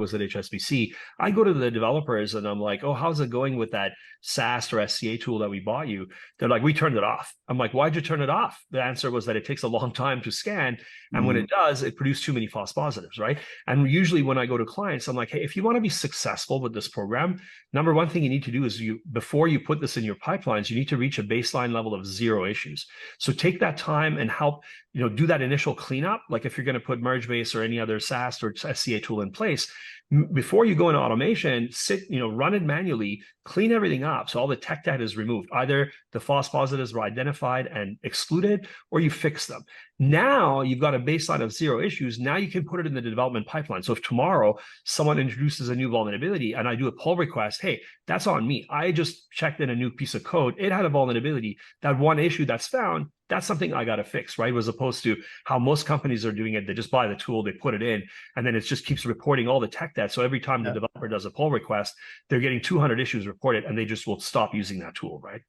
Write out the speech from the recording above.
was at HSBC, I go to the developers and I'm like, oh, how's it going with that SaaS or SCA tool that we bought you? They're like, we turned it off. I'm like, why'd you turn it off? The answer was that it takes a long time to scan. And when it does, it produces too many false positives, right? And usually when I go to clients, I'm like, hey, if you want to be successful with this program, number one thing you need to do is before you put this in your pipelines, you need to reach a baseline level of 0 issues. So take that time and help, do that initial cleanup. Like if you're going to put MergeBase or any other SaaS or SCA tool in place, before you go into automation, run it manually, clean everything up. So all the tech debt is removed. Either the false positives were identified and excluded, or you fix them. Now you've got a baseline of 0 issues. Now you can put it in the development pipeline. So if tomorrow someone introduces a new vulnerability and I do a pull request, hey, that's on me. I just checked in a new piece of code. It had a vulnerability. That one issue that's found, that's something I got to fix, right? As opposed to how most companies are doing it. They just buy the tool, they put it in, and then it just keeps reporting all the tech debt. So every time the developer does a pull request, they're getting 200 issues reported and they just will stop using that tool, right?